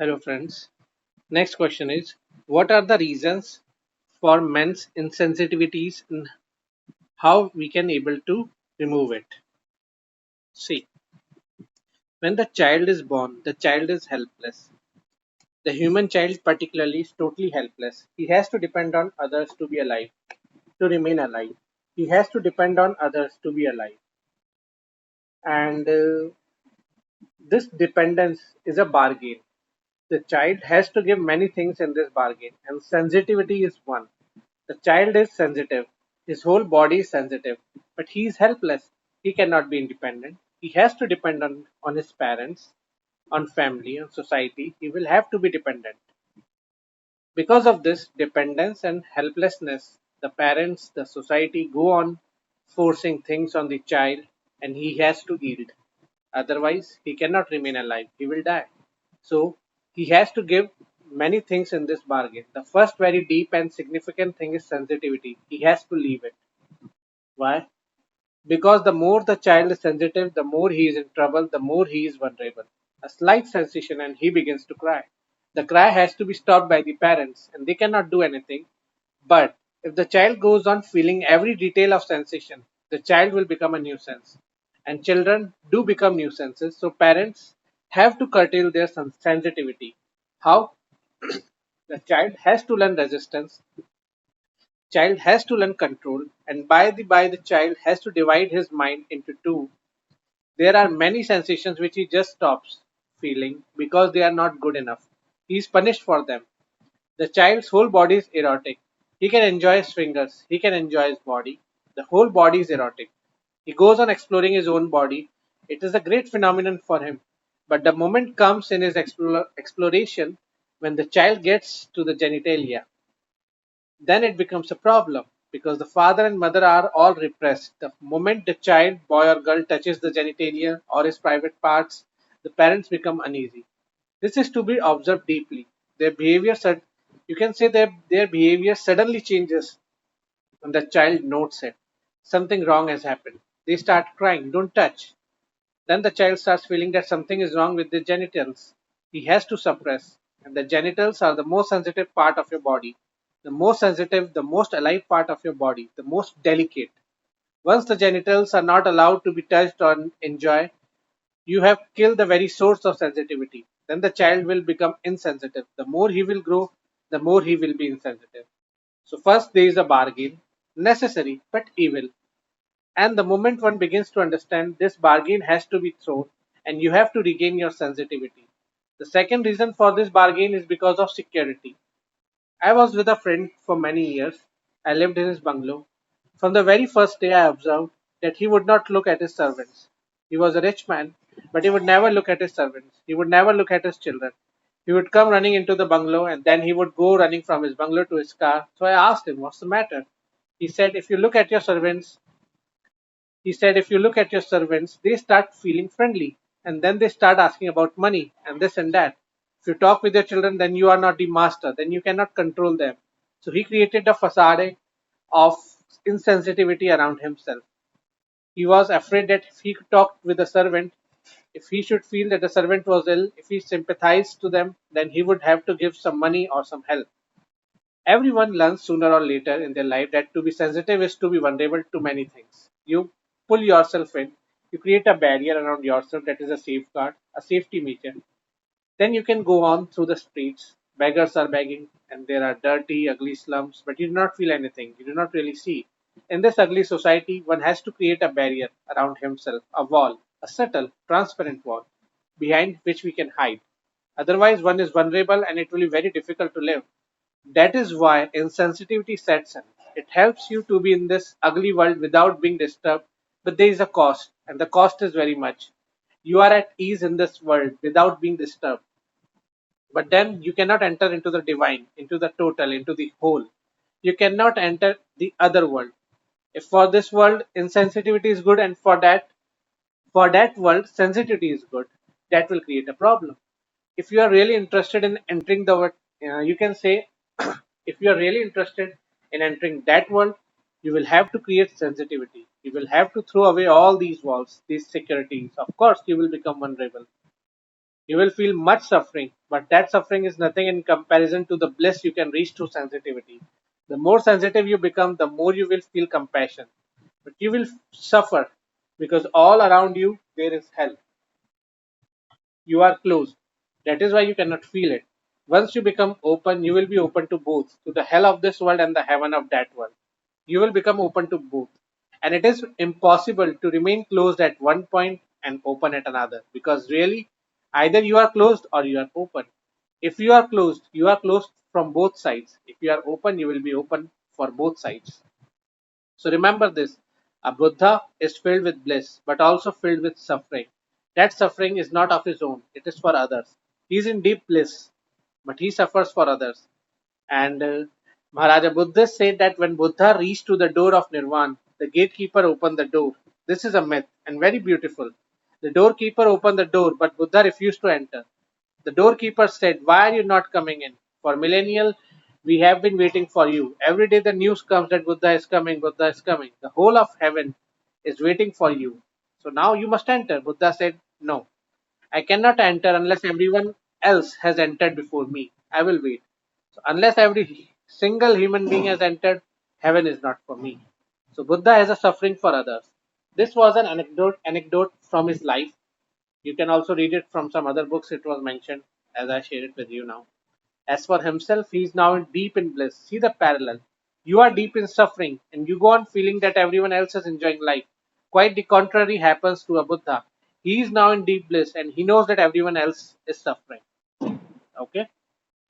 Hello, friends. Next question is: what are the reasons for men's insensitivities and how we can able to remove it? See, when the child is born, the child is helpless. The human child, particularly, is totally helpless. He has to depend on others to be alive, to remain alive. He has to depend on others to be alive. And this dependence is a bargain. The child has to give many things in this bargain, and sensitivity is one. The child is sensitive. His whole body is sensitive, but he is helpless. He cannot be independent. He has to depend on his parents, on family, on society. He will have to be dependent. Because of this dependence and helplessness, the parents, the society go on forcing things on the child, and he has to yield. Otherwise, he cannot remain alive. He will die. So he has to give many things in this bargain. The first very deep and significant thing is sensitivity. He has to leave it. Why? Because the more the child is sensitive, the more he is in trouble, the more he is vulnerable. A slight sensation and he begins to cry. The cry has to be stopped by the parents and they cannot do anything. But if the child goes on feeling every detail of sensation, the child will become a nuisance. And children do become nuisances, so parents have to curtail their sensitivity. How? The child has to learn resistance, child has to learn control, and by the child has to divide his mind into two. There are many sensations which he just stops feeling because they are not good enough. He is punished for them. The child's whole body is erotic. He can enjoy his fingers, he can enjoy his body. The whole body is erotic. He goes on exploring his own body. It is a great phenomenon for him. But the moment comes in his exploration when the child gets to the genitalia, then it becomes a problem because the father and mother are all repressed. The moment the child, boy or girl, touches the genitalia or his private parts, the parents become uneasy. This is to be observed deeply. Their behavior, you can say their behavior suddenly changes when the child notes it. Something wrong has happened. They start crying, don't touch. Then the child starts feeling that something is wrong with the genitals. He has to suppress. And the genitals are the most sensitive part of your body. The most sensitive, the most alive part of your body, the most delicate. Once the genitals are not allowed to be touched or enjoyed, you have killed the very source of sensitivity. Then the child will become insensitive. The more he will grow, the more he will be insensitive. So, first, there is a bargain, necessary but evil. And the moment one begins to understand, this bargain has to be thrown and you have to regain your sensitivity. The second reason for this bargain is because of security. I was with a friend for many years. I lived in his bungalow. From the very first day, I observed that he would not look at his servants. He was a rich man, but he would never look at his servants. He would never look at his children. He would come running into the bungalow and then he would go running from his bungalow to his car. So I asked him, what's the matter? He said, if you look at your servants, he said, if you look at your servants, they start feeling friendly and then they start asking about money and this and that. If you talk with your children, then you are not the master, then you cannot control them. So he created a facade of insensitivity around himself. He was afraid that if he talked with a servant, if he should feel that the servant was ill, if he sympathized to them, then he would have to give some money or some help. Everyone learns sooner or later in their life that to be sensitive is to be vulnerable to many things. You pull yourself in, you create a barrier around yourself that is a safeguard, a safety measure. Then you can go on through the streets. Beggars are begging, and there are dirty, ugly slums, but you do not feel anything. You do not really see. In this ugly society, one has to create a barrier around himself, a wall, a subtle, transparent wall, behind which we can hide. Otherwise, one is vulnerable and it will be very difficult to live. That is why insensitivity sets in. It helps you to be in this ugly world without being disturbed, but there is a cost, and the cost is very much. You are at ease in this world without being disturbed, but then you cannot enter into the divine, into the total, into the whole. You cannot enter the other world. If for this world insensitivity is good, and for that world sensitivity is good, that will create a problem. If you are really interested in entering the world, you can say, if you are really interested in entering that world, you will have to create sensitivity. You will have to throw away all these walls, these securities. Of course, you will become vulnerable. You will feel much suffering, but that suffering is nothing in comparison to the bliss you can reach through sensitivity. The more sensitive you become, the more you will feel compassion. But you will suffer because all around you there is hell. You are closed. That is why you cannot feel it. Once you become open, you will be open to both, to the hell of this world and the heaven of that world. You will become open to both. And it is impossible to remain closed at one point and open at another, because really, either you are closed or you are open. If you are closed from both sides. If you are open, you will be open for both sides. So remember this, a Buddha is filled with bliss, but also filled with suffering. That suffering is not of his own, it is for others. He is in deep bliss, but he suffers for others. And Maharaja Buddha said that when Buddha reached to the door of Nirvana, the gatekeeper opened the door. This is a myth and very beautiful. The doorkeeper opened the door, but Buddha refused to enter. The doorkeeper said, "Why are you not coming in? For millennial, we have been waiting for you. Every day the news comes that Buddha is coming, Buddha is coming. The whole of heaven is waiting for you. So now you must enter." Buddha said, "No, I cannot enter unless everyone else has entered before me. I will wait. So unless every single human being has entered, heaven is not for me." So Buddha has a suffering for others. This was an anecdote from his life. You can also read it from some other books. It was mentioned as I share it with you now. As for himself, he is now deep in bliss. See the parallel. You are deep in suffering and you go on feeling that everyone else is enjoying life. Quite the contrary happens to a Buddha. He is now in deep bliss and he knows that everyone else is suffering. Okay.